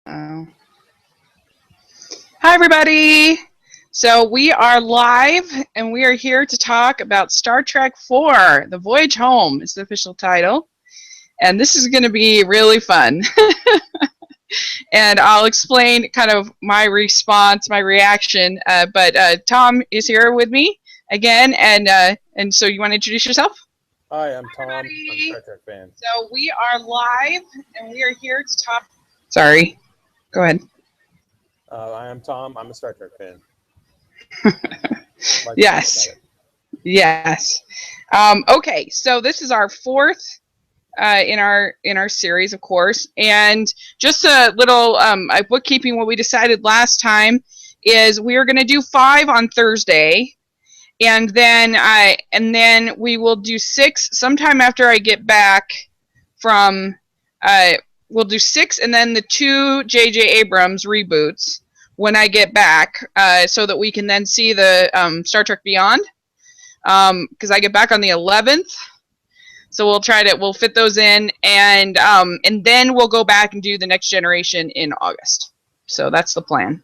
Hi, everybody. So we are live, and we are here to talk about Star Trek 4, The Voyage Home is the official title. And this is going to be really fun. And I'll explain kind of my response, my reaction. But Tom is here with me again. And so you want to introduce yourself? Hi, I'm Hi, Tom. I'm a everybody. Star Trek fan. So we are live, and we are here to talk. Sorry. Go ahead. I am Tom. I'm a Star Trek fan. Like to talk Yes. about it. Yes. Okay, so this is our fourth in our series, of course, and just a little bookkeeping. What we decided last time is we are going to do 5 on Thursday, and then we will do 6 sometime after I get back from. We'll do 6, and then the 2 J.J. Abrams reboots when I get back, so that we can then see the Star Trek Beyond. Because I get back on the 11th, so we'll fit those in, and then we'll go back and do the Next Generation in August. So that's the plan.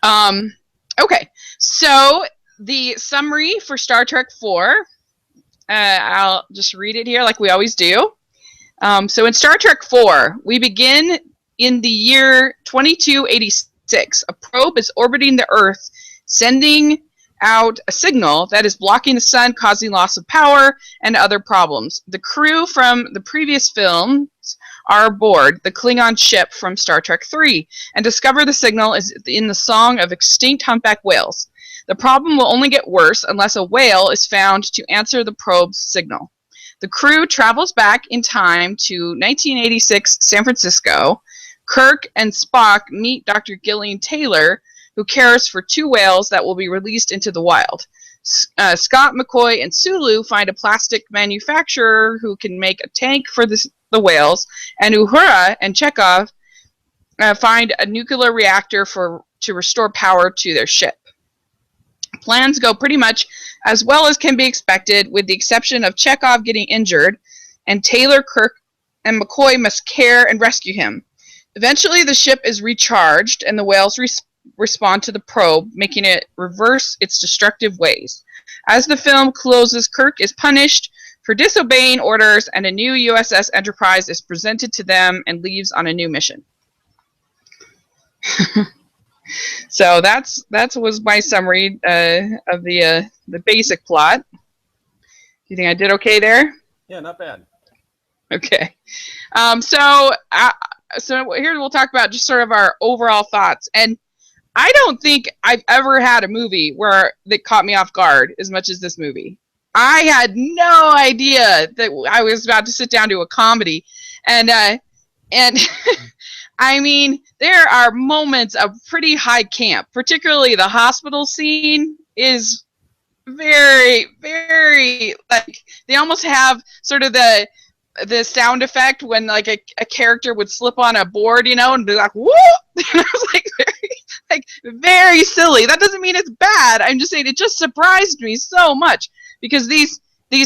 Okay, so the summary for Star Trek 4, I'll just read it here like we always do. So in Star Trek 4, we begin in the year 2286. A probe is orbiting the Earth, sending out a signal that is blocking the sun, causing loss of power and other problems. The crew from the previous films are aboard the Klingon ship from Star Trek 3 and discover the signal is in the song of extinct humpback whales. The problem will only get worse unless a whale is found to answer the probe's signal. The crew travels back in time to 1986 San Francisco. Kirk and Spock meet Dr. Gillian Taylor, who cares for 2 whales that will be released into the wild. Scott, McCoy, and Sulu find a plastic manufacturer who can make a tank for the whales, and Uhura and Chekhov find a nuclear reactor to restore power to their ship. Plans go pretty much as well as can be expected, with the exception of Chekhov getting injured, and Taylor, Kirk, and McCoy must care and rescue him. Eventually, the ship is recharged, and the whales respond to the probe, making it reverse its destructive ways. As the film closes, Kirk is punished for disobeying orders, and a new USS Enterprise is presented to them and leaves on a new mission. So that was my summary of the basic plot. Do you think I did okay there? Yeah, not bad. Okay. So here we'll talk about just sort of our overall thoughts. And I don't think I've ever had a movie that caught me off guard as much as this movie. I had no idea that I was about to sit down to a comedy, and I mean, there are moments of pretty high camp, particularly the hospital scene is very, very, like, they almost have sort of the sound effect when like a character would slip on a board, and be like, whoop! And I was like very silly. That doesn't mean it's bad. I'm just saying it just surprised me so much, because these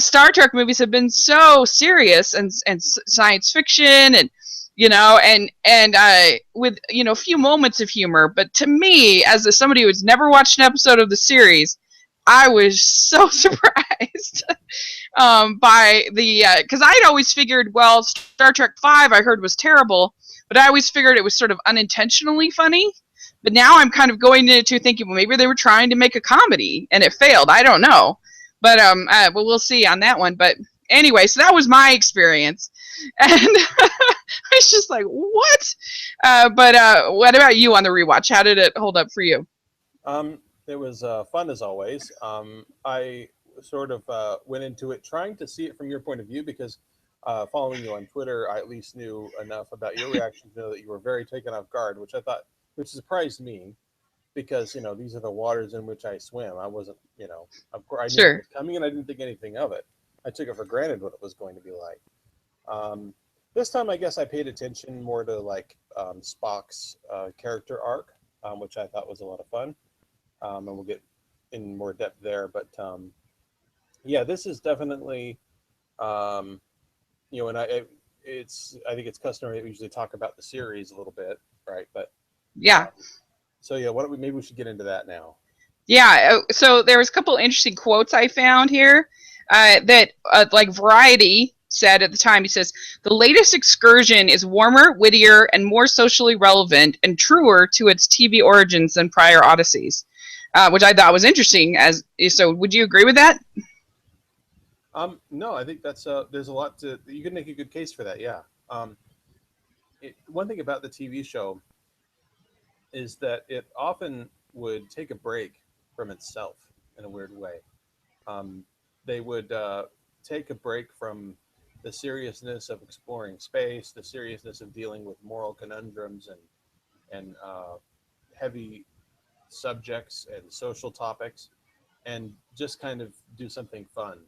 Star Trek movies have been so serious and science fiction, and with a few moments of humor. But to me, as somebody who's never watched an episode of the series, I was so surprised by because I'd always figured, well, Star Trek 5 I heard was terrible, but I always figured it was sort of unintentionally funny. But now I'm kind of going into thinking, well, maybe they were trying to make a comedy and it failed. I don't know, but well, we'll see on that one. But anyway, so that was my experience, and I was just like, what? But what about you on the rewatch? How did it hold up for you? It was fun as always. I sort of went into it trying to see it from your point of view because following you on Twitter, I at least knew enough about your reaction to know that you were very taken off guard, which surprised me because these are the waters in which I swim. I wasn't, of course, I knew it Sure. was coming, and I didn't think anything of it. I took it for granted what it was going to be like. This time, I guess I paid attention more to like Spock's character arc, which I thought was a lot of fun, and we'll get in more depth there. But yeah, this is definitely, and I think it's customary that we usually talk about the series a little bit, right? But Yeah. so yeah, why don't we maybe we should get into that now. Yeah, so there was a couple interesting quotes I found here that, like Variety said at the time. He says, the latest excursion is warmer, wittier, and more socially relevant and truer to its TV origins than prior Odysseys, which I thought was interesting. So, would you agree with that? No, I think that's there's a lot to you can make a good case for that. Yeah. One thing about the TV show is that it often would take a break from itself in a weird way. They would take a break from the seriousness of exploring space, the seriousness of dealing with moral conundrums and heavy subjects and social topics, and just kind of do something fun.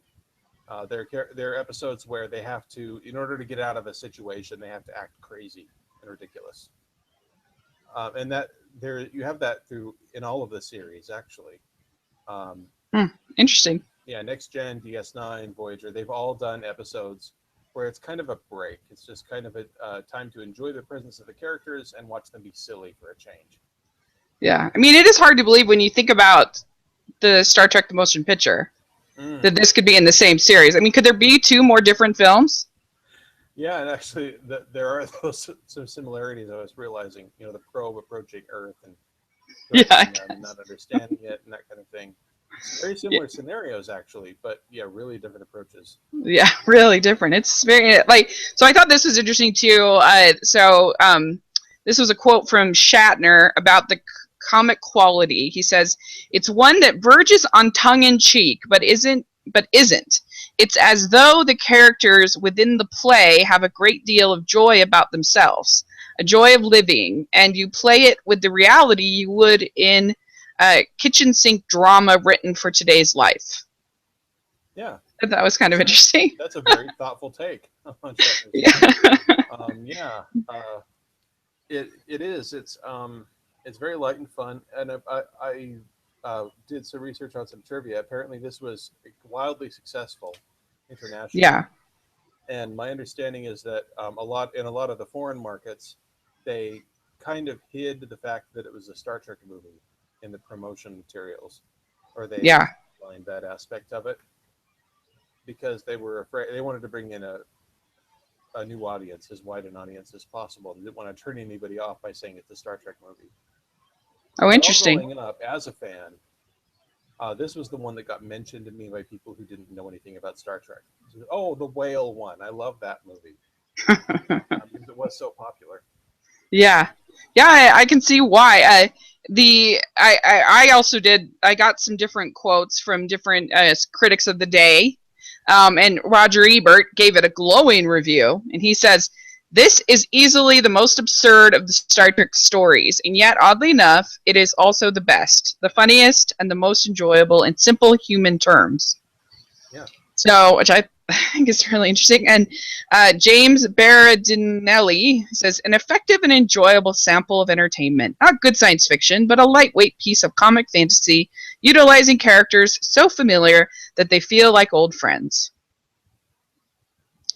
There are episodes where they have to, in order to get out of a situation, they have to act crazy and ridiculous, and that there you have that through in all of the series actually. Um, Interesting. yeah, Next Gen, DS9, Voyager, they've all done episodes where it's kind of a break. It's just kind of a time to enjoy the presence of the characters and watch them be silly for a change. Yeah, I mean, it is hard to believe when you think about the Star Trek: The Motion Picture that this could be in the same series. I mean, could there be two more different films? Yeah, and actually, there are those some similarities. I was realizing, the probe approaching Earth and not understanding it and that kind of thing. It's very similar scenarios, actually, but yeah, really different approaches. Yeah, really different. It's very so. I thought this was interesting too. This was a quote from Shatner about the comic quality. He says, "It's one that verges on tongue in cheek, but isn't. It's as though the characters within the play have a great deal of joy about themselves, a joy of living, and you play it with the reality you would in a kitchen sink drama written for today's life." Yeah, that was kind of interesting. That's a very thoughtful take on Shatner's. Yeah. It is. It's very light and fun, and I did some research on some trivia. Apparently, this was wildly successful internationally. Yeah. And my understanding is that a lot of the foreign markets, they kind of hid the fact that it was a Star Trek movie in the promotion materials, or they lined that aspect of it because they were afraid. They wanted to bring in a new audience, as wide an audience as possible. They didn't want to turn anybody off by saying it's a Star Trek movie. Oh, interesting. Growing up as a fan, this was the one that got mentioned to me by people who didn't know anything about Star Trek. Oh, the whale one. I love that movie. Because it was so popular. Yeah. I can see why. I also did. I got some different quotes from different critics of the day, and Roger Ebert gave it a glowing review, and he says, "This is easily the most absurd of the Star Trek stories, and yet, oddly enough, it is also the best, the funniest, and the most enjoyable in simple human terms." Yeah. So, which I think is really interesting. And James Berardinelli says, "An effective and enjoyable sample of entertainment. Not good science fiction, but a lightweight piece of comic fantasy, utilizing characters so familiar that they feel like old friends."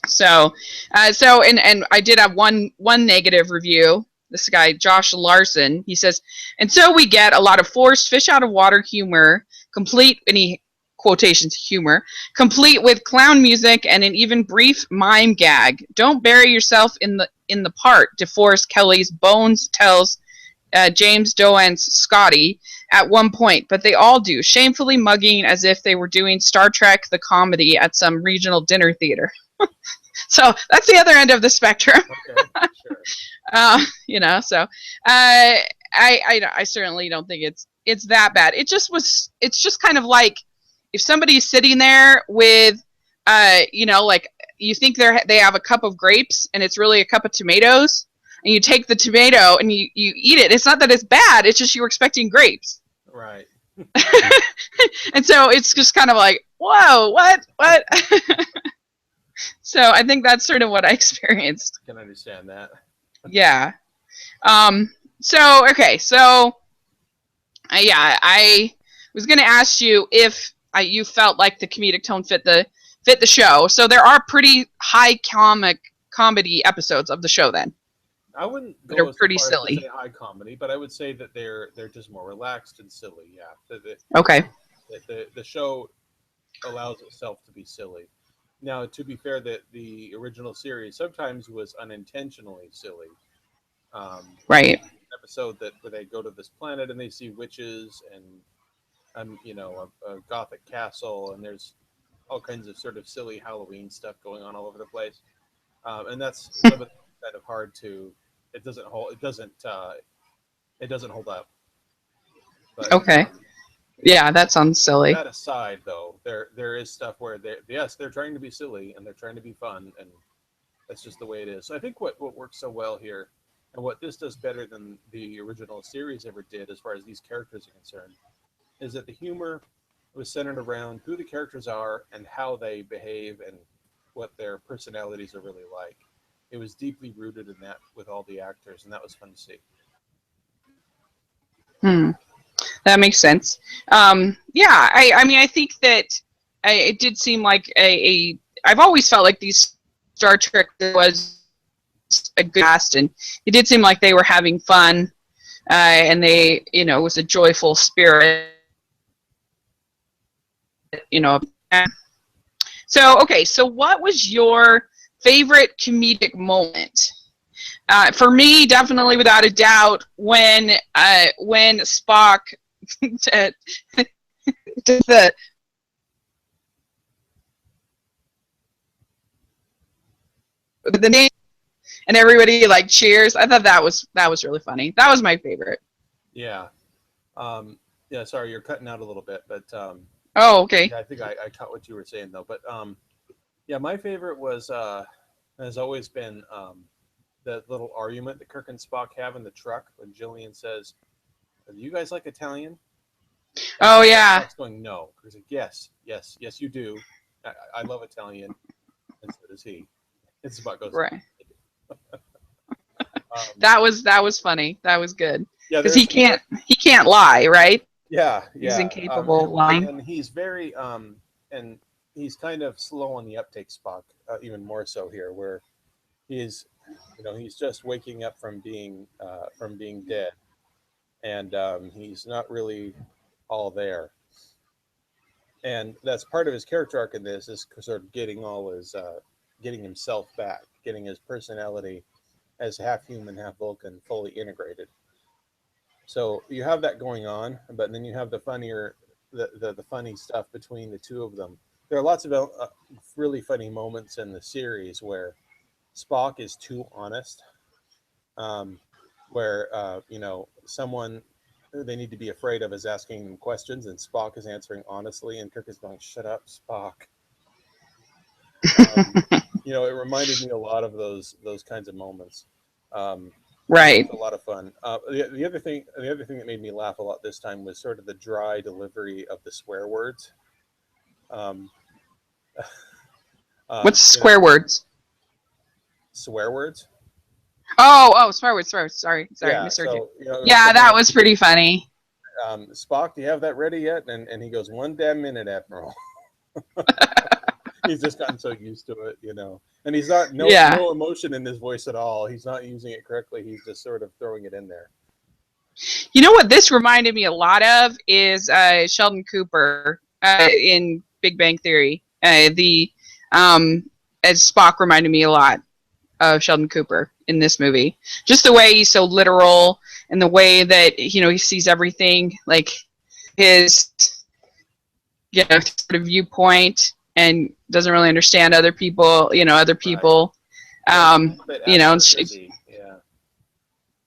So and I did have one negative review. This guy, Josh Larson, he says, "And so we get a lot of forced fish out of water humor, complete," and he quotations humor, "complete with clown music and an even brief mime gag. Don't bury yourself in the part," DeForest Kelly's Bones tells James Doan's Scotty at one point, "but they all do, shamefully mugging as if they were doing Star Trek the comedy at some regional dinner theater." So that's the other end of the spectrum. Okay, sure. So I certainly don't think it's that bad. It's just kind of like if somebody's sitting there with like you think they have a cup of grapes and it's really a cup of tomatoes, and you take the tomato and you eat it. It's not that it's bad, it's just you were expecting grapes. Right. And so it's just kind of like, whoa, what? So I think that's sort of what I experienced. I can understand that. Yeah. So I was going to ask you if you felt like the comedic tone fit the show. So there are pretty high comedy episodes of the show then. I wouldn't That are go so pretty far as to say silly. high comedy, but I would say that they're just more relaxed and silly. Yeah, Okay. the show allows itself to be silly. Now, to be fair, that the original series sometimes was unintentionally silly. Right. Episode that where they go to this planet and they see witches and a gothic castle, and there's all kinds of sort of silly Halloween stuff going on all over the place. And that's some of the kind of hard to. It doesn't hold. It doesn't. It doesn't hold up. But Okay. Yeah, that sounds silly. that aside, though, there is stuff where they're trying to be silly and they're trying to be fun, and that's just the way it is. So I think what works so well here, and what this does better than the original series ever did, as far as these characters are concerned, is that the humor was centered around who the characters are and how they behave and what their personalities are really like. It was deeply rooted in that with all the actors, and that was fun to see. Hmm. That makes sense. Yeah, I mean, I think that it did seem like I've always felt like these Star Trek was a good cast, and it did seem like they were having fun, and they, it was a joyful spirit, you know. So, okay, so what was your favorite comedic moment? For me, definitely, without a doubt, when Spock did the name and everybody like cheers. I thought that was really funny. That was my favorite. Yeah. Yeah. Sorry, you're cutting out a little bit, but Oh, okay. yeah, I think I caught what you were saying though. But yeah, my favorite was has always been the little argument that Kirk and Spock have in the truck when Jillian says, "Do you guys like Italian?" Oh yeah. Spock's going, "No." He's like, "Yes, yes, yes, you do. I love Italian, and so does he." And Spock goes, Right. um, That was funny. That was good "Yeah, because there's he can't lie, right? yeah, He's yeah, incapable of lying. and he's very and he's kind of slow on the uptake, Spock, even more so here, where he's he's just waking up from being dead, and he's not really all there, and that's part of his character arc in this is sort of getting all his getting himself back, getting his personality as half human, half Vulcan, fully integrated. So you have that going on, but then you have the funnier, the funny stuff between the two of them. There are lots of really funny moments in the series where Spock is too honest, um, where someone they need to be afraid of is asking them questions, and Spock is answering honestly, and Kirk is going, "Shut up, Spock." It reminded me a lot of those kinds of moments. And that Right. was a lot of fun. The other thing that made me laugh a lot this time was sort of the dry delivery of the swear words. Um, What's you know, square words? swear words. Oh, swear words. Sorry, Yeah. misheard you. So it was Yeah, something that like, was pretty funny. Spock, do you have that ready yet? And he goes, "One damn minute, Admiral." He's just gotten so used to it. And he's not Yeah. no emotion in his voice at all. He's not using it correctly. He's just sort of throwing it in there. You know what this reminded me a lot of is Sheldon Cooper in Big Bang Theory. The as Spock reminded me a lot of Sheldon Cooper in this movie. Just the way he's so literal and the way that he sees everything like his sort of viewpoint and doesn't really understand other people. Other Right. people. Yeah, he's a little bit accurate, is he?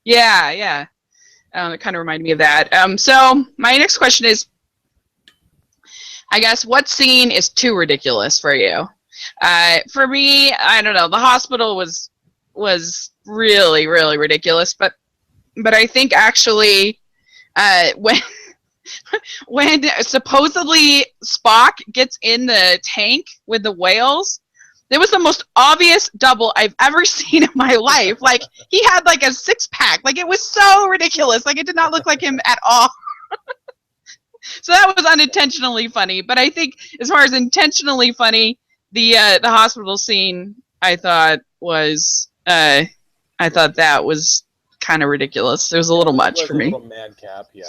Yeah. Yeah. It kind of reminded me of that. So my next question is, I guess, what scene is too ridiculous for you? For me, I don't know. The hospital was really, really ridiculous, but I think actually, when when supposedly Spock gets in the tank with the whales, it was the most obvious double I've ever seen in my life. Like, he had like a six-pack. Like, it was so ridiculous. Like, it did not look like him at all. So that was unintentionally funny. But I think as far as intentionally funny, the hospital scene, I thought was I thought that was kind of ridiculous. It was a little It much was for a me. little madcap, yeah.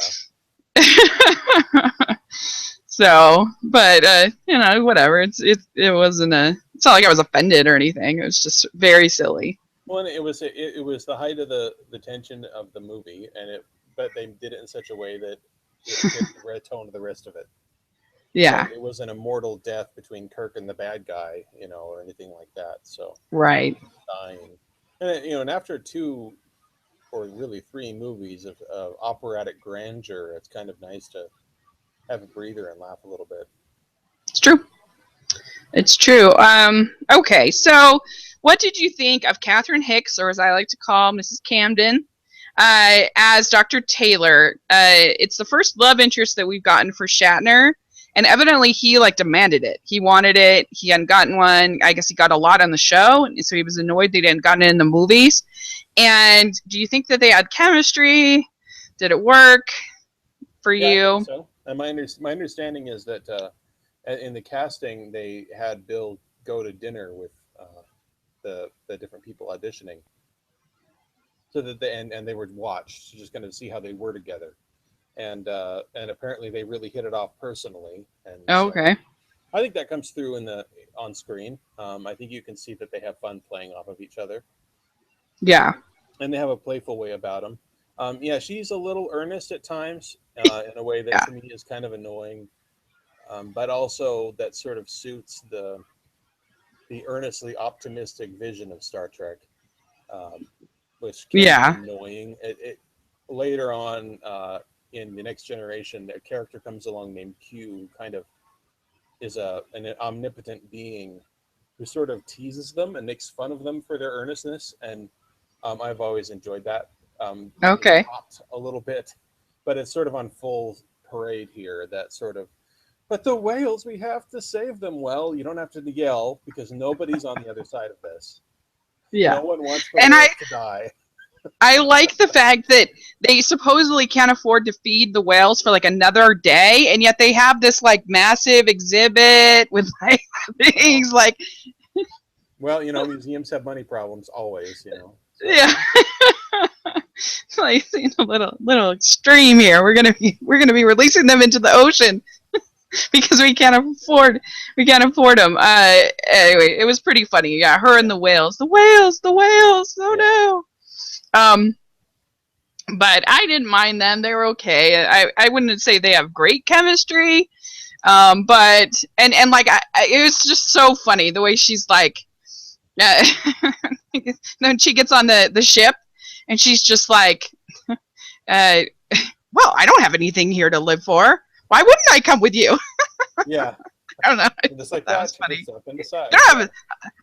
So, but whatever. It wasn't a. It's not like I was offended or anything. It was just very silly. Well, it was the height of the tension of the movie, but they did it in such a way that it fit the red tone of the rest of it. So Yeah. it was an immortal death between Kirk and the bad guy, or anything like that. So Right. dying, and after two or really three movies of operatic grandeur, it's kind of nice to have a breather and laugh a little bit. It's true. It's true. Okay. So, what did you think of Catherine Hicks, or as I like to call Mrs. Camden, as Dr. Taylor? It's the first love interest that we've gotten for Shatner, and evidently he demanded it. He wanted it. He hadn't gotten one. I guess he got a lot on the show, and so he was annoyed they hadn't gotten it in the movies. And do you think that they had chemistry? Did it work for Yeah, I you? think so. And my understanding is that in the casting, they had Bill go to dinner with the different people auditioning, so that they were watched, just kind of see how they were together, and apparently they really hit it off personally, and so Okay. I think that comes through on screen. I think you can see that they have fun playing off of each other, Yeah. and they have a playful way about them. Yeah, she's a little earnest at times, in a way that Yeah. to me is kind of annoying, but also that sort of suits the earnestly optimistic vision of Star Trek, um, which can be Yeah. annoying. It later on, in the Next Generation, a character comes along named Q, who kind of is an omnipotent being who sort of teases them and makes fun of them for their earnestness, and I've always enjoyed that. Okay. Popped a little bit, but it's sort of on full parade here. That sort of, but the whales, we have to save them. Well, you don't have to yell because nobody's on the other side of this. Yeah. No one wants the And whales to die. I like the fact that they supposedly can't afford to feed the whales for another day, and yet they have this massive exhibit with things Well, museums have money problems always. So. yeah. It's a little extreme here. We're gonna be releasing them into the ocean because we can't afford them. Anyway, it was pretty funny. Yeah, her and the whales. The whales. The whales. Oh no. But I didn't mind them. They were okay. I wouldn't say they have great chemistry. But it was just so funny the way she's then she gets on the ship and she's just uh, well, I don't have anything here to live for. Why wouldn't I come with you? Yeah. I don't know. Just like that was funny. Up and decide. You don't have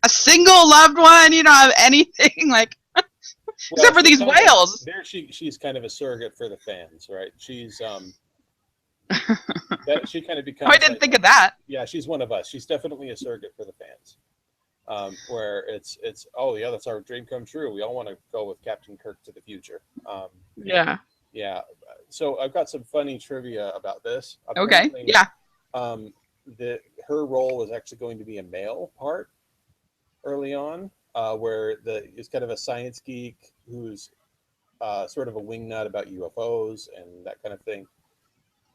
a single loved one. You don't have anything except for these whales. There, she's kind of a surrogate for the fans, right? She's she kind of becomes. Oh, I didn't think of that. Yeah, she's one of us. She's definitely a surrogate for the fans. Where it's oh yeah, that's our dream come true. We all want to go with Captain Kirk to the future. Yeah. Yeah. So I've got some funny trivia about this. Okay. Yeah. Her role was actually going to be a male part early on, where it's kind of a science geek who's sort of a wingnut about UFOs and that kind of thing.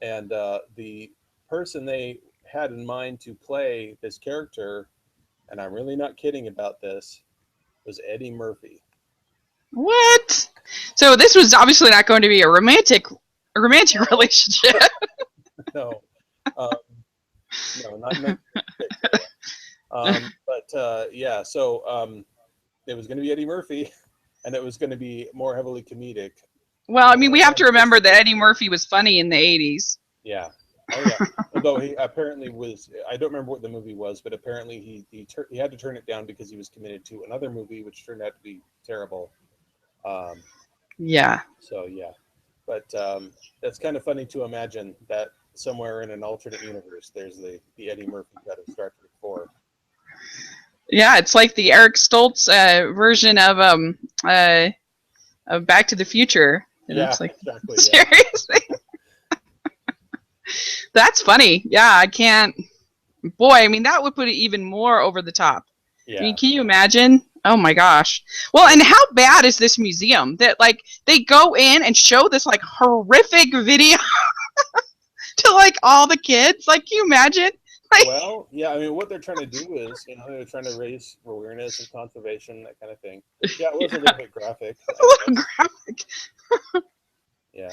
And the person they had in mind to play this character, and I'm really not kidding about this, was Eddie Murphy. What? So this was obviously not going to be a romantic relationship. No. No, not but yeah, so it was going to be Eddie Murphy, and it was going to be more heavily comedic. Well, I mean, we have to remember that Eddie Murphy was funny in the 80s. Yeah. Oh yeah. Although he apparently was, I don't remember what the movie was, but apparently he had to turn it down because he was committed to another movie, which turned out to be terrible. Yeah. So yeah, but it's kind of funny to imagine that somewhere in an alternate universe, there's the Eddie Murphy cut of Star Trek 4. Yeah, it's like the Eric Stoltz version of Back to the Future. Yeah, exactly. Seriously. Yeah. That's funny. Yeah, I can't. Boy, I mean, that would put it even more over the top. Yeah. I mean, can you imagine Oh my gosh. Well, and how bad is this museum that like they go in and show this like horrific video to like all the kids? Like, can you imagine? Like, Well, yeah, I mean, what they're trying to do is, they're trying to raise awareness and conservation, that kind of thing. Yeah, it was a little bit graphic, it's a I little guess. graphic. Yeah.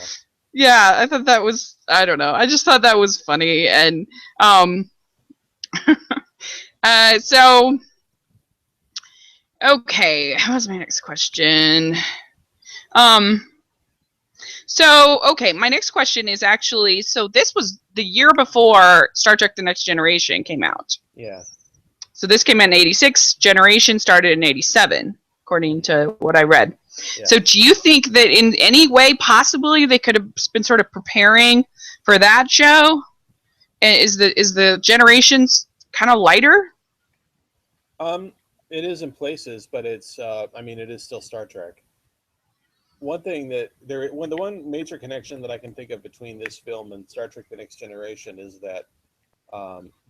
Yeah, I thought that was, I don't know. I just thought that was funny. And um so okay, what was my next question? Um so okay, my next question is actually, so this was the year before Star Trek The Next Generation came out. Yeah. So this came out in 86, Generation started in 87, according Mhm. to what I read. Yeah. So do you think that in any way possibly they could have been sort of preparing for that show? And is the Generations kind of lighter? Um, it is in places, but it's, I mean, it is still Star Trek. One thing that the one major connection that I can think of between this film and Star Trek: The Next Generation is that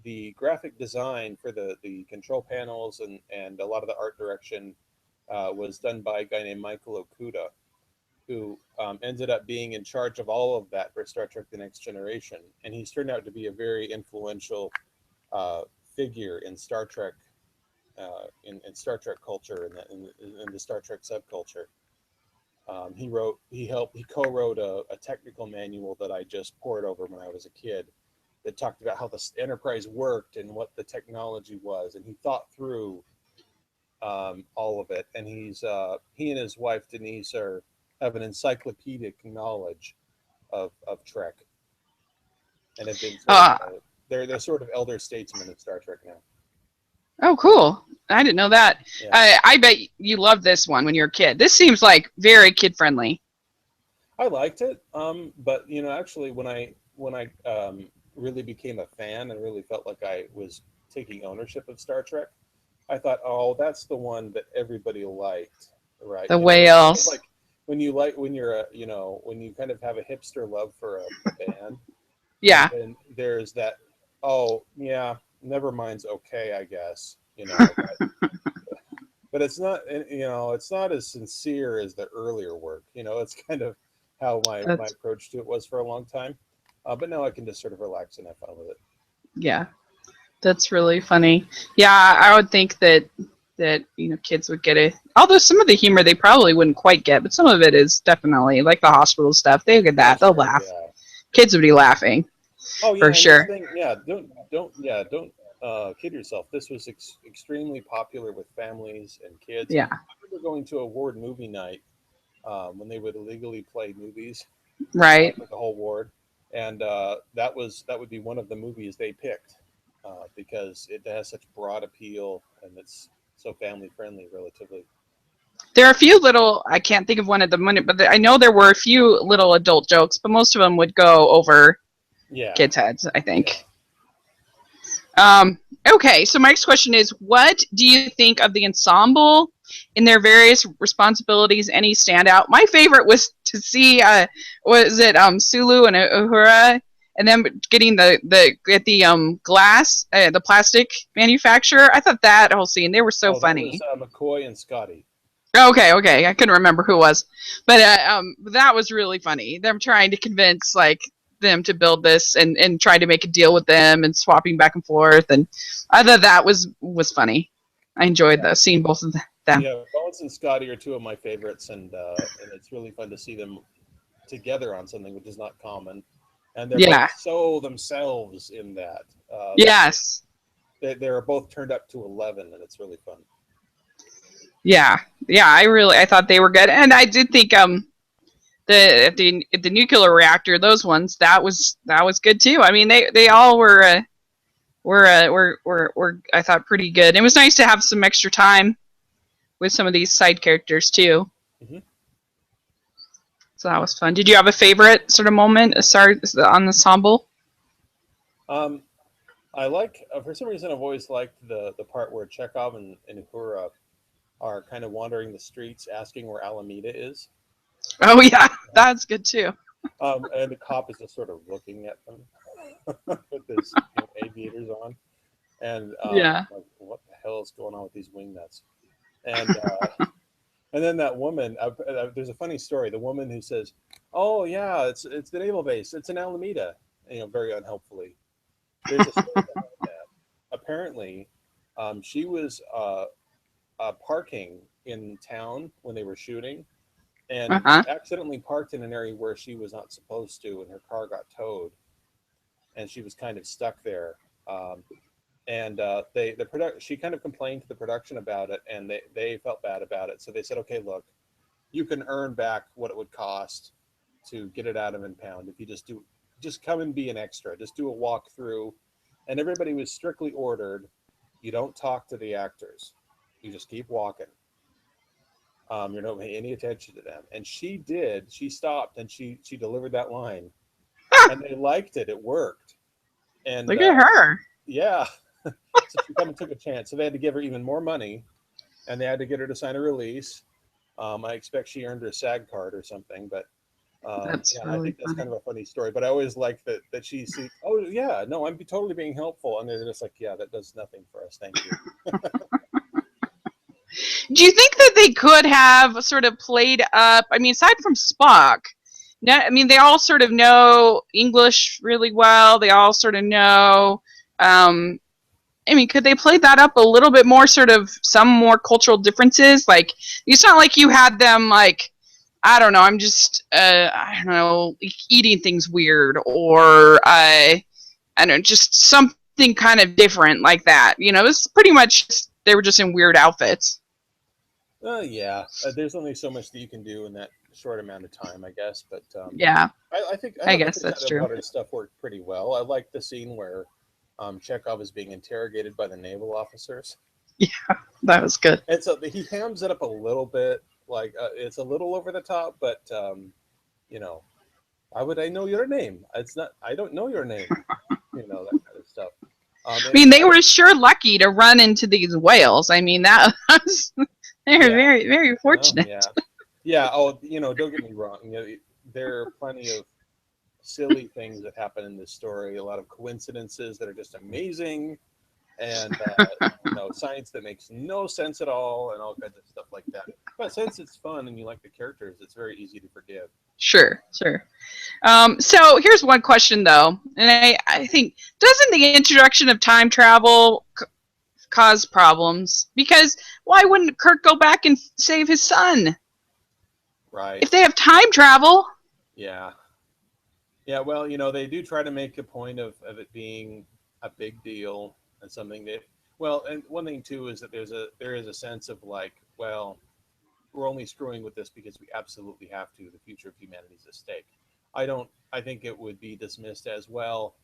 the graphic design for the control panels and a lot of the art direction was done by a guy named Michael Okuda, who ended up being in charge of all of that for Star Trek: The Next Generation, and he's turned out to be a very influential uh, figure in Star Trek, in Star Trek culture and in the Star Trek subculture. He co-wrote a technical manual that I just poured over when I was a kid, that talked about how the Enterprise worked and what the technology was, and he thought through all of it. And he and his wife Denise have an encyclopedic knowledge of Trek, and have been sort of Uh, they're sort of elder statesmen of Star Trek now. oh, cool. I didn't know that. Yeah, I bet you loved this one when you were a kid. This seems like very kid friendly. I liked it, but actually, when I really became a fan and really felt like I was taking ownership of Star Trek, I thought, oh, that's the one that everybody liked, right? The It's kind of whales. like when you like when you're a when you kind of have a hipster love for a band, and Yeah. then there's that, oh yeah, never mind's okay, I guess, but it's not, it's not as sincere as the earlier work. It's kind of how my That's approach to it was for a long time, but now I can just sort of relax and have fun with it. yeah. That's really funny. Yeah, I would think that kids would get it. Although some of the humor they probably wouldn't quite get, but some of it is definitely like the hospital stuff. They get Yeah, that. They'll sure, laugh. yeah. Kids would be laughing Oh for yeah, and this sure. thing, yeah, don't kid yourself. This was extremely popular with families and kids. Yeah. I remember going to a ward movie night, when they would illegally play movies Right. for the whole ward, and that would be one of the movies they picked, because it has such broad appeal and it's so family friendly relatively. There are a few little. I can't think of one at the minute, but I know there were a few little adult jokes, but most of them would go over Yeah, kids' heads. I yeah. think. Um, okay, so my next question is, what do you think of the ensemble in their various responsibilities? Any standout? My favorite was to see, was it Sulu and Uhura, and then getting the get the glass, the plastic manufacturer. I thought that whole scene, they were so Oh, that was funny. McCoy and Scotty. Okay, I couldn't remember who it was, but that was really funny. Them trying to convince like them to build this and try to make a deal with them and swapping back and forth, and I thought that was funny. I enjoyed Yeah, seeing both of them. yeah. Bones and Scotty are two of my favorites, and it's really fun to see them together on something which is not common, and they're both Yeah. so themselves in that. Yes. They're both turned up to 11, and it's really fun. Yeah. Yeah. I thought they were good, and I did think the nuclear reactor, those ones, that was good too. I mean, they all were I thought pretty good. It was nice to have some extra time with some of these side characters too. Hmm. So that was fun. Did you have a favorite sort of moment on the ensemble? Um, I like, for some reason, I've always liked the part where Chekhov and Uhura are kind of wandering the streets asking where Alameda is. Oh yeah, that's good too. And the cop is just sort of looking at them with his aviators on. And Yeah. like, what the hell is going on with these wingnuts? And and then that woman, there's a funny story. The woman who says, "Oh yeah, it's the naval base. It's in Alameda," very unhelpfully. There's a story behind that. Apparently, she was parking in town when they were shooting, and Uh-huh. accidentally parked in an area where she was not supposed to, and her car got towed, and she was kind of stuck there. Um, and she kind of complained to the production about it, and they felt bad about it. So they said, okay, look, you can earn back what it would cost to get it out of impound if you just come and be an extra, just do a walkthrough. And everybody was strictly ordered, you don't talk to the actors, you just keep walking. You don't pay any attention to them. And she did. She stopped and she delivered that line, and they liked it. It worked. And Look at her. yeah, so she kind of took a chance. So they had to give her even more money, and they had to get her to sign a release. I expect she earned her SAG card or something, but That's yeah, I really think that's funny. kind of a funny story. But I always like that she see. Oh yeah, no, I'm totally being helpful, and they're just like, yeah, that does nothing for us. Thank you. Do you think that they could have sort of played up? I mean, aside from Spock, no, I mean, they all sort of know English really well. They all sort of know. Um, I mean, could they play that up a little bit more? Sort of some more cultural differences. Like, it's not like you had them like, I don't know. I'm just I don't know, eating things weird, or I don't know, just something kind of different like that. It's pretty much just, they were just in weird outfits. Yeah, there's only so much that you can do in that short amount of time, I guess. But Yeah, I think I I don't. I guess think that that's true. underwater stuff worked pretty well. I like the scene where Chekhov is being interrogated by the naval officers. That was good. And so he hams it up a little bit, like it's a little over the top, but you know, why would I know your name? It's not. I don't know your name. That kind of stuff. I mean, they were sure lucky to run into these whales. I mean, that was, they were Yeah. very, very Oh, fortunate. yeah. Yeah. Oh, don't get me wrong. There are plenty of silly things that happen in this story. A lot of coincidences that are just amazing, and science that makes no sense at all, and all kinds of stuff like that. But since it's fun and you like the characters, it's very easy to forgive. Sure, sure. So here's one question though, and I think, doesn't the introduction of time travel cause problems? Because why wouldn't Kirk go back and save his son Right. if they have time travel? Yeah. Yeah. Well, they do try to make a point of it being a big deal and something that. Well, and one thing too is that there is a sense of like, well, we're only screwing with this because we absolutely have to. The future of humanity is at stake. I don't. I think it would be dismissed as well.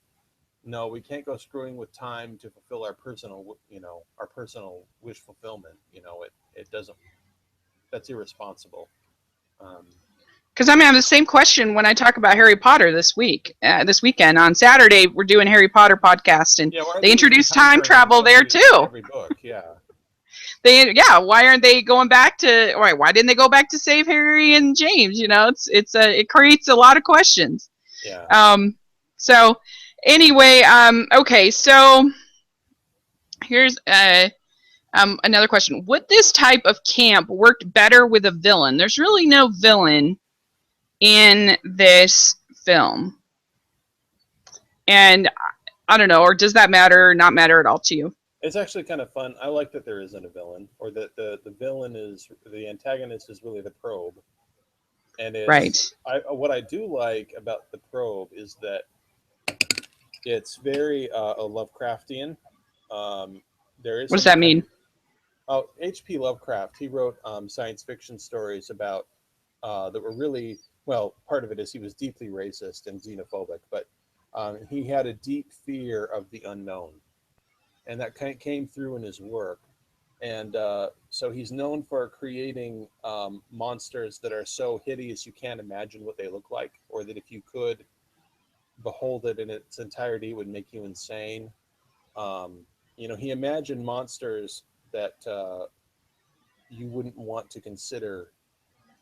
No, we can't go screwing with time to fulfill our personal wish fulfillment. It doesn't. That's irresponsible. Um, Because I'm gonna have the same question when I talk about Harry Potter this weekend on Saturday. We're doing Harry Potter podcast, and yeah, why aren't they they using introduced time time turning travel there in too. every book? Yeah, Yeah, why aren't they going back to, why didn't they go back to save Harry and James? It creates a lot of questions. yeah. Um, so anyway, okay, so here's another question. Would this type of camp worked better with a villain? There's really no villain in this film, and I don't know, or does that matter or not matter at all to you? It's actually kind of fun. I like that there isn't a villain, or that the villain is the antagonist is really the probe, and Right. what I do like about the probe is that it's very Lovecraftian. Um, there is What does some that kind mean? of H.P. Lovecraft. He wrote science fiction stories about that were really well. Part of it is he was deeply racist and xenophobic, but he had a deep fear of the unknown, and that kind of came through in his work. And so he's known for creating monsters that are so hideous you can't imagine what they look like, or that if you could behold it in its entirety, it would make you insane. Um, he imagined monsters that you wouldn't want to consider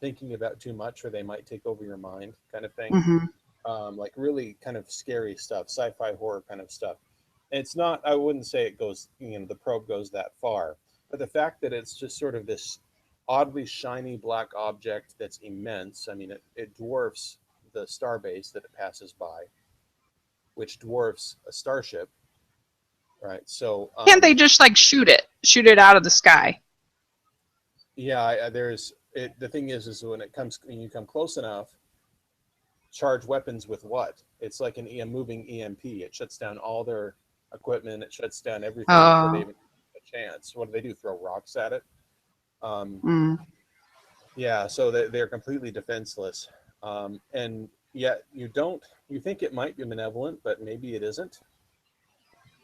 thinking about too much, or they might take over your mind, kind of thing. Mm-hmm. Like really kind of scary stuff, sci-fi horror kind of stuff. And it's not. I wouldn't say it goes. The probe goes that far, But the fact that it's just sort of this oddly shiny black object that's immense. I mean, it dwarfs the starbase that it passes by, which dwarfs a starship, right? So, Can't they just like shoot it out of the sky? yeah, there's it. The thing is when you come close enough, charge weapons with what? It's like a moving EMP. It shuts down all their equipment. It shuts down everything before they Oh, even get a chance. What do? Throw rocks at it? Um, mm. yeah, so they're completely defenseless. And yet you think it might be malevolent, but maybe it isn't.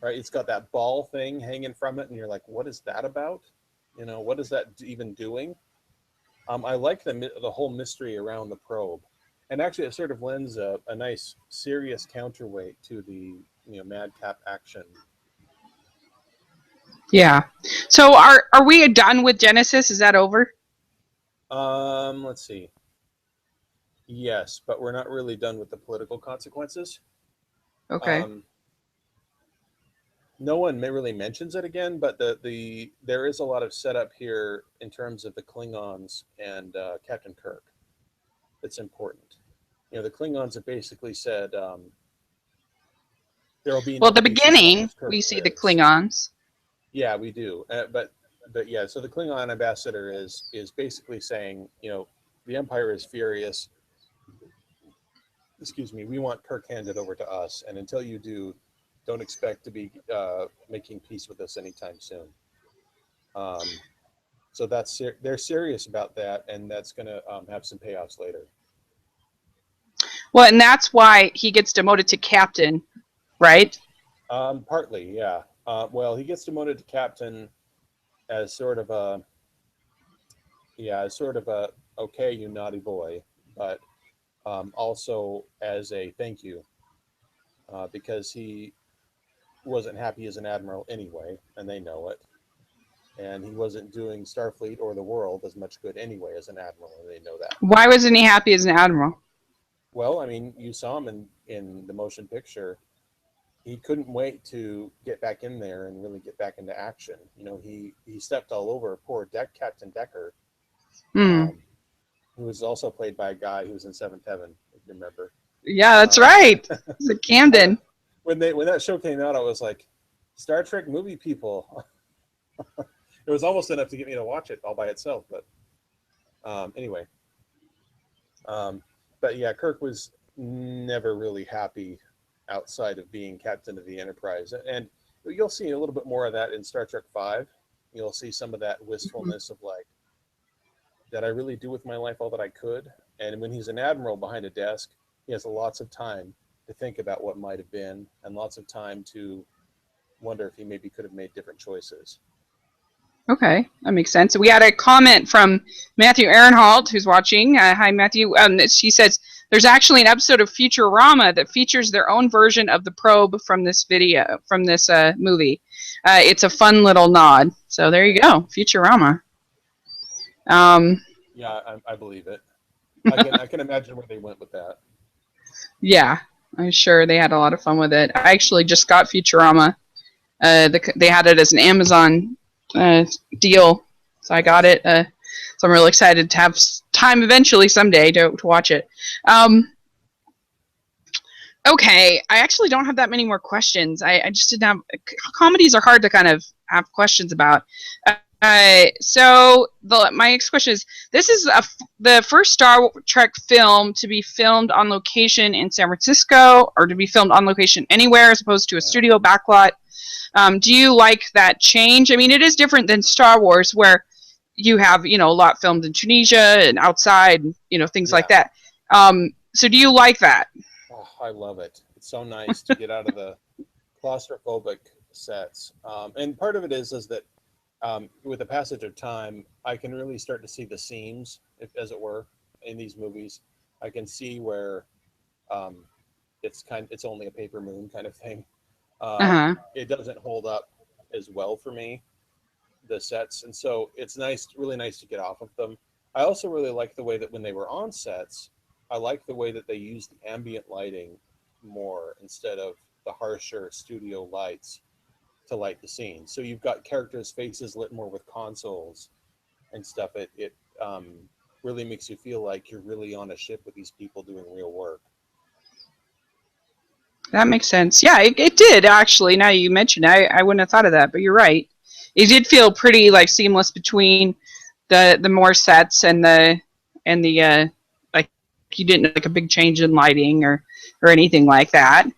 Right? It's got that ball thing hanging from it, and you're like, what is that about? What is that even doing? I like the whole mystery around the probe, and actually, it sort of lends a nice serious counterweight to the madcap action. Yeah. So are we done with Genesis? Is that over? Let's see. Yes, but we're not really done with the political consequences. Okay. Um, no one really mentions it again, but there is a lot of setup here in terms of the Klingons and Captain Kirk. That's important. The Klingons have basically said there will be Well, no at the peace as long beginning, as Kirk we see the lives. Klingons. Yeah, we do. But yeah, so the Klingon ambassador is basically saying, the Empire is furious. Excuse me. We want Kirk handed over to us, and until you do, don't expect to be making peace with us anytime soon. Um, so they're serious about that, and that's going to have some payoffs later. Well, and that's why he gets demoted to captain, right? Partly, yeah. Well, he gets demoted to captain as sort of a okay, you naughty boy, but also as a thank you, because he wasn't happy as an admiral anyway, and they know it. And he wasn't doing Starfleet or the world as much good anyway as an admiral, and they know that. Why wasn't he happy as an admiral? Well, I mean, you saw him in the motion picture. He couldn't wait to get back in there and really get back into action. He stepped all over poor Captain Decker, Hmm. um, who was also played by a guy who was in Seventh Heaven, if you remember. Yeah, that's Um, right. It's a Camden. when that show came out, I was like, Star Trek movie people. It was almost enough to get me to watch it all by itself. But anyway, um, but yeah, Kirk was never really happy outside of being captain of the Enterprise, and you'll see a little bit more of that in Star Trek Five. You'll see some of that wistfulness of like, did I really do with my life all that I could? And when he's an admiral behind a desk, he has lots of time to think about what might have been, and lots of time to wonder if he maybe could have made different choices. Okay, that makes sense. We had a comment from Matthew Ehrenhold, who's watching. Hi, Matthew. She says there's actually an episode of Futurama that features their own version of the probe from this movie. It's a fun little nod. So there you go, Futurama. Um, Yeah, I believe it. I can imagine where they went with that. yeah, I'm sure they had a lot of fun with it. I actually just got Futurama. They had it as an Amazon deal, so I got Nice. it. So I'm really excited to have time eventually someday to watch it. Um, okay, I actually don't have that many more questions. I just didn't have comedies are hard to kind of have questions about. My next question is: this is the first Star Trek film to be filmed on location in San Francisco, or to be filmed on location anywhere as opposed to a Yeah. studio backlot. Do you like that change? I mean, it is different than Star Wars, where you have a lot filmed in Tunisia and outside, things like Yeah. that. So do you like that? Oh, I love it. It's so nice to get out of the claustrophobic sets. And part of it is that with the passage of time, I can really start to see the seams, as it were, in these movies. I can see where um, it's only a paper moon kind of thing. Uh huh. It doesn't hold up as well for me, the sets, and so it's really nice to get off of them. I also really like the way that when they were on sets, I like the way that they used the ambient lighting more instead of the harsher studio lights to light the scene. So you've got characters' faces lit more with consoles and stuff. It really makes you feel like you're really on a ship with these people doing real work. That makes sense. Yeah, it did actually. Now you mentioned it, I wouldn't have thought of that, but you're right. It did feel pretty like seamless between the more sets and the like you didn't like a big change in lighting or anything like that.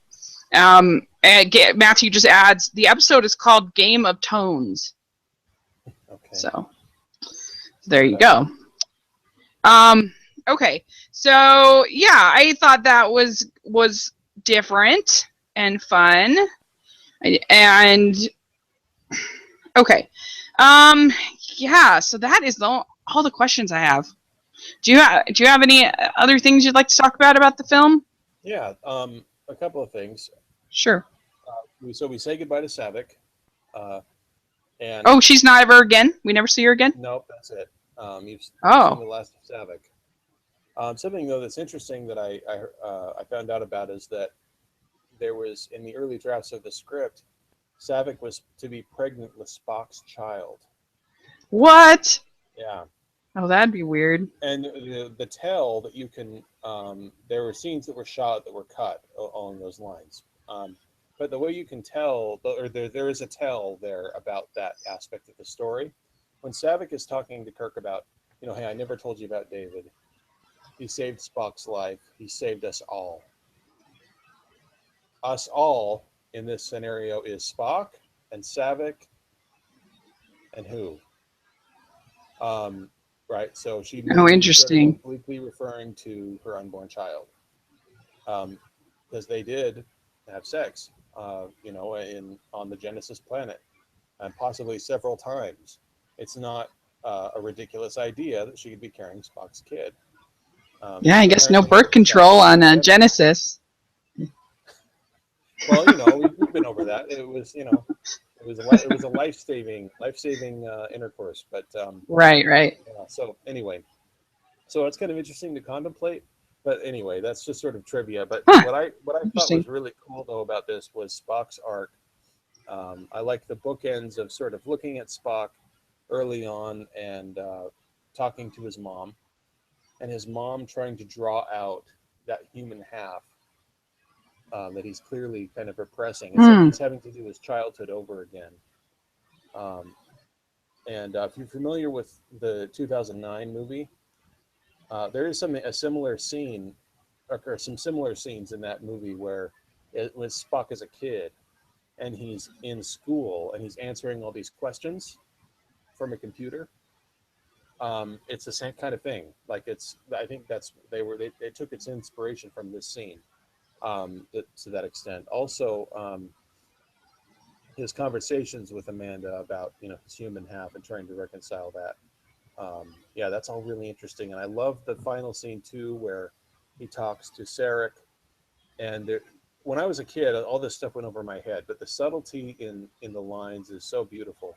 Matthew just adds the episode is called Game of Tones. Okay. So there you go. Um, okay, so yeah, I thought that was different and fun, and okay, um, yeah. So that is all the questions I have. Do you have any other things you'd like to talk about the film? Yeah. A couple of things. Sure. We say goodbye to Savick, uh, and Oh, she's not ever again. We never see her again. nope, that's it. You've seen Oh, the last of Savick. Something though that's interesting that I found out about is that there was in the early drafts of the script, Savick was to be pregnant with Spock's child. what? Yeah, Oh, that'd be weird. and the tell that you can there were scenes that were shot that were cut along those lines. But the way you can tell, or there is a tell there about that aspect of the story, when Savick is talking to Kirk about, hey, I never told you about David. He saved Spock's life. He saved us all. Us all in this scenario is Spock and Savick and who? Right. So she may Oh, be sort of interesting. obliquely referring to her unborn child, because they did have sex, on the Genesis planet, and possibly several times. It's not a ridiculous idea that she could be carrying Spock's kid. Yeah, I guess no Apparently, birth Savick control on said, Genesis. well, we've been over that. It was a life saving intercourse. But Right, right. yeah, so anyway, so it's kind of interesting to contemplate. But anyway, that's just sort of trivia. But Huh, what I thought interesting. was really cool though about this was Spock's arc. I like the bookends of sort of looking at Spock early on and talking to his mom, and his mom trying to draw out that human half that he's clearly kind of repressing. It's like Hmm. he's having to do his childhood over again. Um, and if you're familiar with the 2009 movie, there is a similar scene, or some similar scenes in that movie where it was Spock as a kid, and he's in school and he's answering all these questions from a computer. It's the same kind of thing. Like I think they took its inspiration from this scene, to that extent. Also, his conversations with Amanda about his human half and trying to reconcile that. Yeah, that's all really interesting, and I love the final scene too, where he talks to Sarek. And when I was a kid, all this stuff went over my head, but the subtlety in the lines is so beautiful.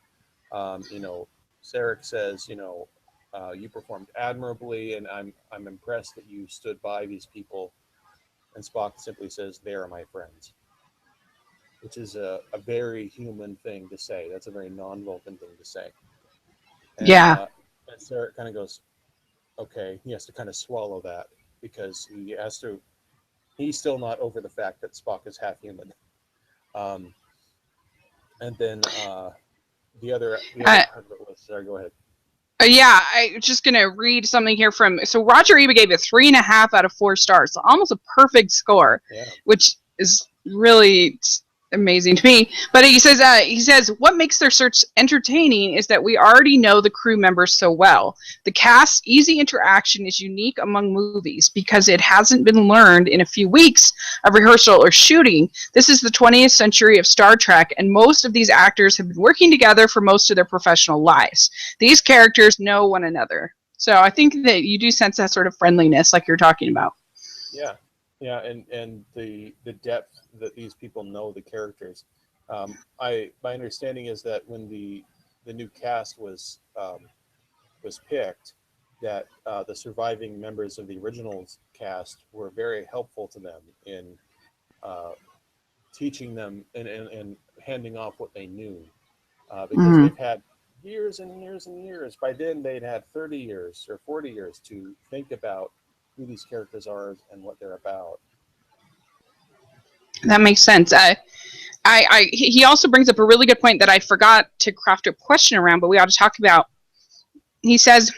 Sarek says, you performed admirably, and I'm impressed that you stood by these people. And Spock simply says, "They are my friends," which is a very human thing to say. That's a very non-Vulcan thing to say. And Yeah. uh, and Sarek kind of goes, "Okay." He has to kind of swallow that because he has to. He's still not over the fact that Spock is half human. Um, and then the other Uh, part of it was, sorry, go ahead. yeah, I'm just gonna read something here from. So Roger Ebert gave it 3.5 out of 4 stars, so almost a perfect score, Yeah, which is really amazing to me. But he says what makes their search entertaining is that we already know the crew members so well. The cast's easy interaction is unique among movies because it hasn't been learned in a few weeks of rehearsal or shooting. This is the 20th century of Star Trek, and most of these actors have been working together for most of their professional lives. These characters know one another. So I think that you do sense that sort of friendliness like you're talking about. yeah, yeah, and the depth that these people know the characters. My understanding is that when the new cast was picked, that the surviving members of the original cast were very helpful to them in uh, teaching them and handing off what they knew, because Hmm. they've had years and years and years. By then, they'd had 30 years or 40 years to think about who these characters are and what they're about. That makes sense. He also brings up a really good point that I forgot to craft a question around, but we ought to talk about. He says,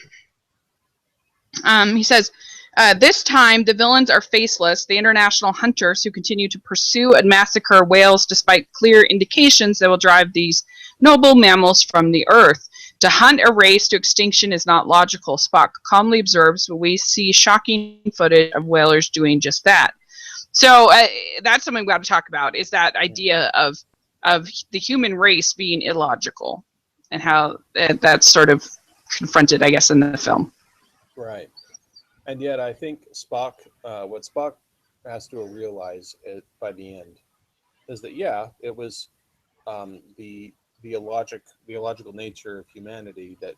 this time the villains are faceless, the international hunters who continue to pursue and massacre whales despite clear indications that will drive these noble mammals from the earth. To hunt a race to extinction is not logical, Spock calmly observes, but we see shocking footage of whalers doing just that. So that's something we got to talk about, is that idea of the human race being illogical, and how that's sort of confronted, I guess, in the film. Right. And yet, I think Spock, what Spock has to realize by the end, is that yeah, it was the illogical nature of humanity that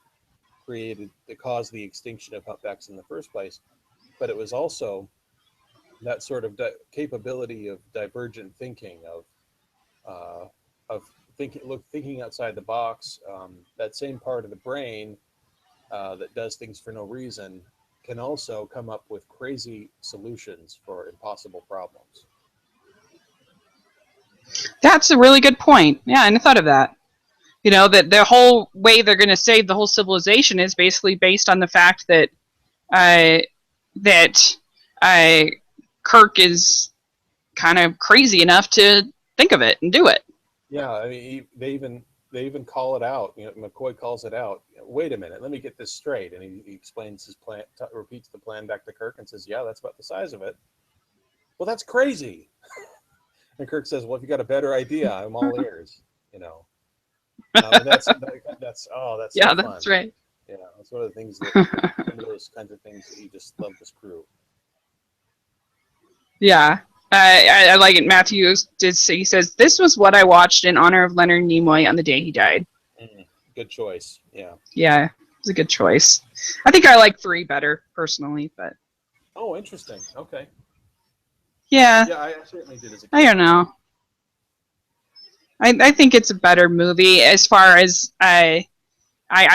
caused the extinction of humpbacks in the first place, but it was also that sort of capability of divergent thinking, of thinking outside the box. That same part of the brain that does things for no reason can also come up with crazy solutions for impossible problems. That's a really good point. Yeah, I never thought of that. You know, that the whole way they're going to save the whole civilization is basically based on the fact that uh, that uh, Kirk is kind of crazy enough to think of it and do it. Yeah, I mean, they even call it out. You know, McCoy calls it out. Wait a minute, let me get this straight, and he explains his plan, repeats the plan back to Kirk, and says, "Yeah, that's about the size of it." Well, that's crazy. And Kirk says, "Well, if you got a better idea, I'm all ears." You know, and that's so Yeah, fun. that's right. Yeah, that's one of the things one of those kinds of things that you just love this crew. Yeah. I like it. Matthews did say, he says, "This was what I watched in honor of Leonard Nimoy on the day he died." Mm, good choice. Yeah. Yeah, it's a good choice. I think I like 3 better personally, but Oh, interesting. Okay. yeah, Yeah, I certainly did as a I kid. don't know. I think it's a better movie as far as I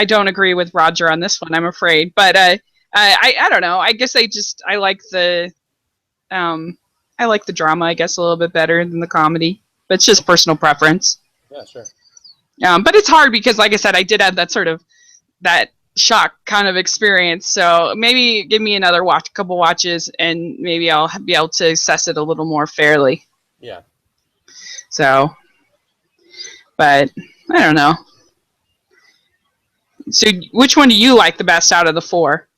don't agree with Roger on this one, I'm afraid. But I don't know. I guess I like um, I like the drama, I guess, a little bit better than the comedy. But it's just Okay. personal preference. Yeah, sure. But it's hard because, like I said, I did have that sort of that shock kind of experience. So maybe give me another couple watches, and maybe I'll be able to assess it a little more fairly. Yeah. So, but I don't know. So, which one do you like the best out of the 4?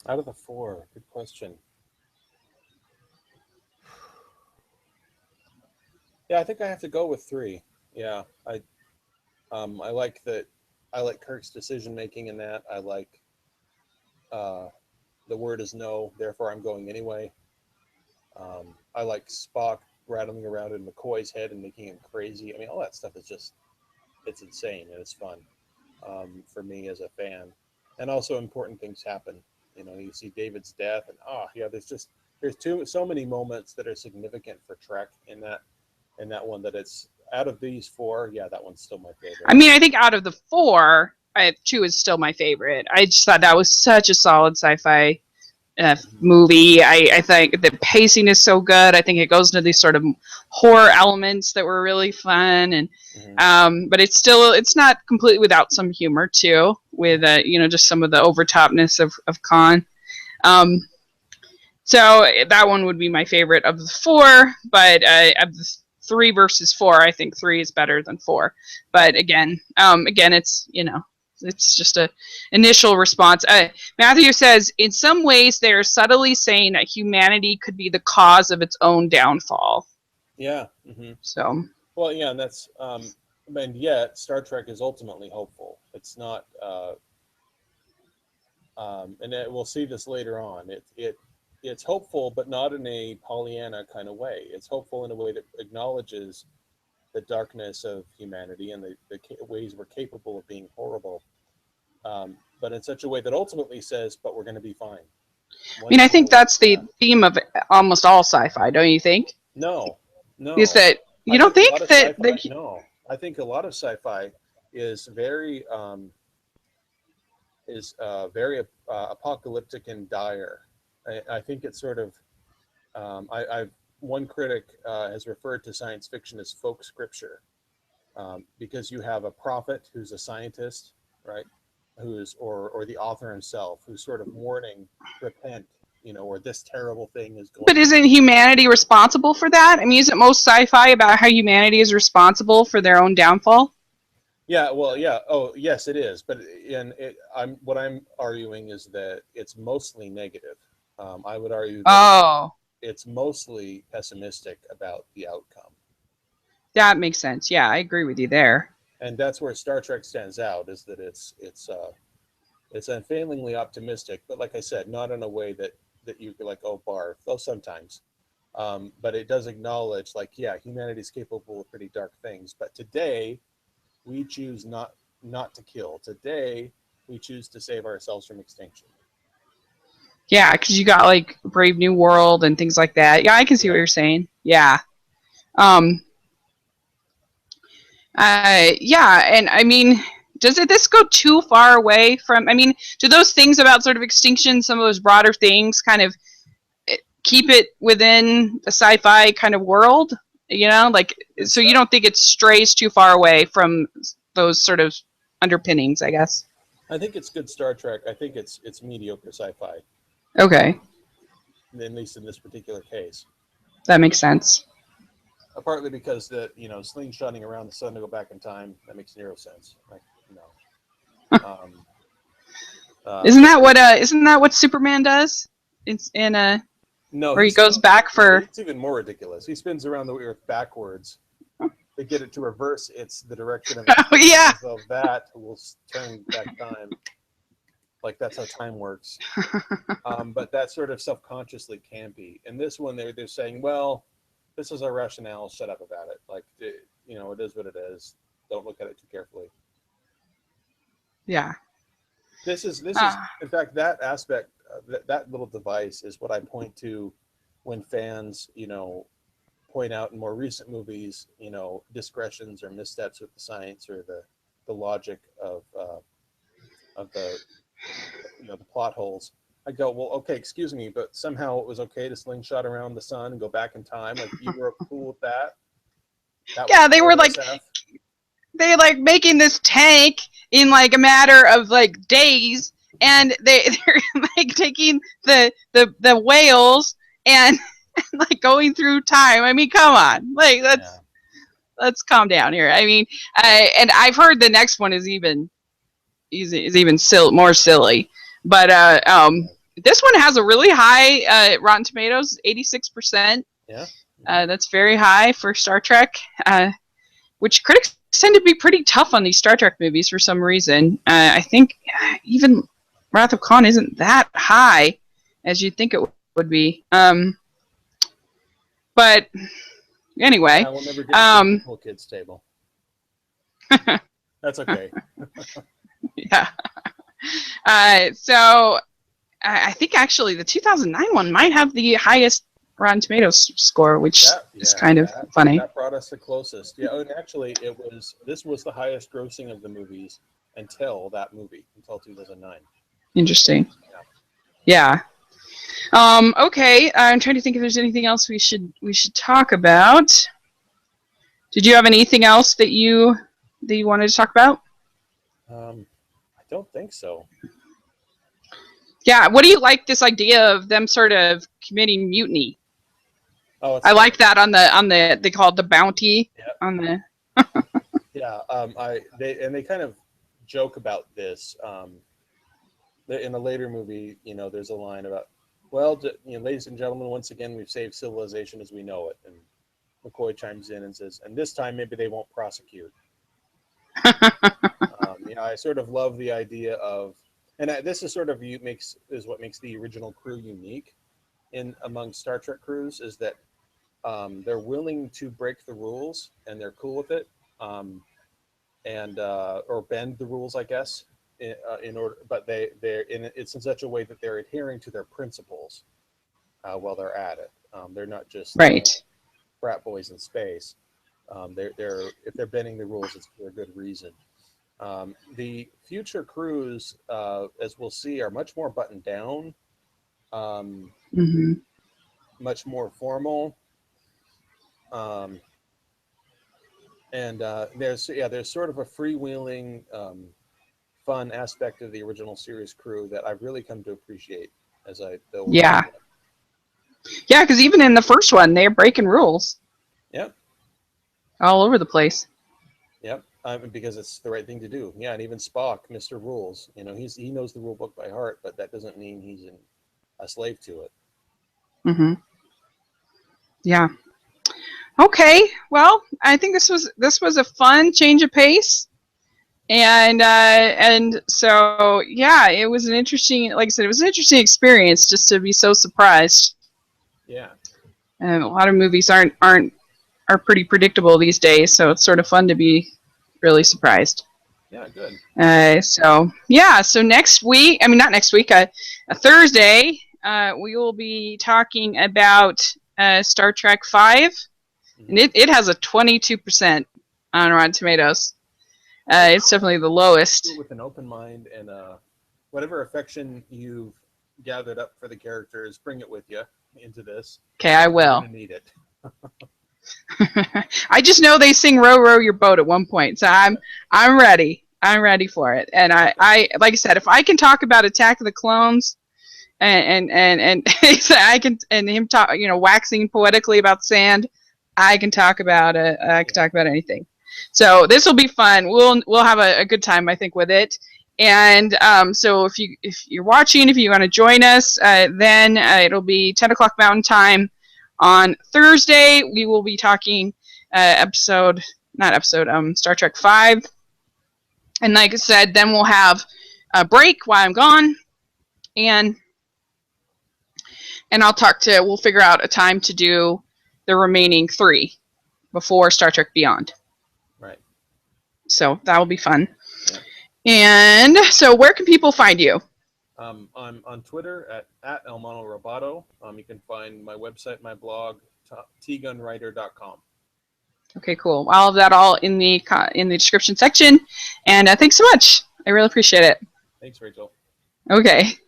Out of the 4, good question. Yeah, I think I have to go with 3. Yeah, I like that. I like Kirk's decision making in that. I like uh, the word is no, therefore I'm going anyway. I like Spock rattling around in McCoy's head and making him crazy. I mean, all that stuff is just it's insane and it's fun for me as a fan. And also important things happen. You know, you see David's death, and yeah, there's so many moments that are significant for Trek in that one that it's out of these 4. Yeah, that one's still my favorite. I mean, I think out of the 4, 2 is still my favorite. I just thought that was such a solid sci-fi Mm-hmm. movie. I think the pacing is so good. I think it goes into these sort of horror elements that were really fun, and Mm-hmm. but it's not completely without some humor too, with just some of the overtopness of Khan. Um, so that one would be my favorite of the 4, but of the 3 versus 4, I think 3 is better than 4. But again, it's just a initial response. Matthew says, in some ways, they are subtly saying that humanity could be the cause of its own downfall. Yeah. Mm-hmm. So, Well, yeah, and and yet Star Trek is ultimately hopeful. It's not, we'll see this later on. It's hopeful, but not in a Pollyanna kind of way. It's hopeful in a way that acknowledges the darkness of humanity and the ways we're capable of being horrible, but in such a way that ultimately says, "But we're going to be fine." I mean, I think that's the Yeah. theme of almost all sci-fi, don't you think? No, Is No, that you I don't think a lot think of that sci-fi. No, I think a lot of sci-fi is very apocalyptic and dire. I think it's sort of I've one critic has referred to science fiction as folk scripture, because you have a prophet who's a scientist, right? Who's or the author himself who's sort of warning, repent, or this terrible thing is but going to. isn't humanity responsible for that? I mean, isn't most sci-fi about how humanity is responsible for their own downfall? Yeah, well, yeah. Oh, yes, it is. But what I'm arguing is that it's mostly negative. I would argue that Oh, it's mostly pessimistic about the outcome, that makes sense. Yeah, I agree with you there. and that's where Star Trek stands out. Is that it's unfailingly optimistic, but like I said, not in a way that you feel like, oh, barf. Though sometimes, but it does acknowledge, like, yeah, humanity's capable of pretty dark things, but today we choose not to kill. Today we choose to save ourselves from extinction. Yeah, because you got like Brave New World and things like that. Yeah, I can see what Yeah. you're saying. Yeah. Um. Yeah, and I mean, this go too far away from? I mean, do those things about sort of extinction, some of those broader things, kind of keep it within the sci-fi kind of world? You know, like And so you stuff. don't think it strays too far away from those sort of underpinnings? I guess. I think it's good Star Trek. I think it's mediocre sci-fi, Okay, at least in this particular case. that makes sense. Partly because slingshotting around the sun to go back in time, that makes zero sense. Like, um, but Isn't that what Superman does? It's in a no, where he goes back for. it's even more ridiculous. He spins around the Earth backwards to get it to reverse its the direction of its Oh spin, yeah. as though that will turn back time. Like that's how time works. But that's sort of self-consciously campy. And this one, they're saying, well, this is our rationale. Shut up about it. Like, it is what it is. Don't look at it too carefully. Yeah. This is Ah. in fact that aspect, that little device is what I point to when fans point out in more recent movies discretions or missteps with the science or the logic of the plot holes. I go, well, okay, excuse me, but somehow it was okay to slingshot around the sun and go back in time. Like you were cool with that. That was Yeah, they cool were in like SF. making this tank in like a matter of like days, and they're like taking the whales and like going through time. I mean, come on, like Yeah, let's calm down here. I mean, yeah. and I've heard the next one is even more silly, but this one has a really high Rotten Tomatoes, 86%. Yeah. Mm-hmm. That's very high for Star Trek. Which critics tend to be pretty tough on these Star Trek movies for some reason. I think even Wrath of Khan isn't that high as you'd think it would be. But anyway, Yeah, we'll never get to the cool kids table. That's okay. yeah. So I think actually the 2009 one might have the highest Rotten Tomatoes score, which is kind of funny. That brought us the closest. Yeah, and actually, this was the highest grossing of the movies until that movie, until 2009. Interesting. Yeah. Yeah. Okay. I'm trying to think if there's anything else we should talk about. Did you have anything else that you wanted to talk about? I don't think so. Yeah. What do you like this idea of them sort of committing mutiny? Oh, it's I funny. like that on the they call it the bounty Yeah. on the. Yeah. They kind of joke about this. In a later movie, there's a line about, well, ladies and gentlemen, once again, we've saved civilization as we know it. And McCoy chimes in and says, and this time maybe they won't prosecute. I sort of love the idea of, and this is sort of what makes the original crew unique among Star Trek crews, is that they're willing to break the rules and they're cool with it, and or bend the rules, I guess, in order, but it's in such a way that they're adhering to their principles while they're at it. They're not just Right. frat boys in space. They're if they're bending the rules, it's for a good reason. The future crews, as we'll see, are much more buttoned down, Mm-hmm. much more formal, and there's sort of a freewheeling, fun aspect of the original series crew that I've really come to appreciate as I go Yeah. along. Yeah, because even in the first one, they're breaking rules Yep. all over the place. Yep. Because it's the right thing to do. Yeah, and even Spock, Mr. Rules, he knows the rule book by heart, but that doesn't mean he's a slave to it. Mm-hmm. Yeah. Okay. Well, I think this was a fun change of pace, and so yeah, it was an interesting, like I said, it was an interesting experience just to be so surprised. Yeah. And a lot of movies are pretty predictable these days, so it's sort of fun to be really surprised. Yeah, good. So yeah, so next week, I mean not next week, a Thursday, we will be talking about Star Trek 5, and it has a 22% on Rotten Tomatoes. It's definitely the lowest. With an open mind and whatever affection you've gathered up for the characters, bring it with you into this. Okay, I will. You're gonna need it. I just know they sing "Row, Row Your Boat" at one point, so I'm ready. I'm ready for it. And I like I said, if I can talk about Attack of the Clones, and I can, and him talk, waxing poetically about sand, I can talk about it. I can talk about anything. So this will be fun. We'll have a good time, I think, with it. And so if you're watching, if you want to join us, then it'll be 10 o'clock Mountain Time on Thursday. We will be talking Star Trek 5. And like I said, then we'll have a break while I'm gone, and we'll figure out a time to do the remaining 3 before Star Trek Beyond. Right. So that will be fun. Yeah. And so where can people find you? I'm on Twitter at El Mono Roboto. You can find my website, my blog, tgunwriter.com. Okay, cool. I'll have that all in the description section. And thanks so much. I really appreciate it. Thanks, Rachel. Okay.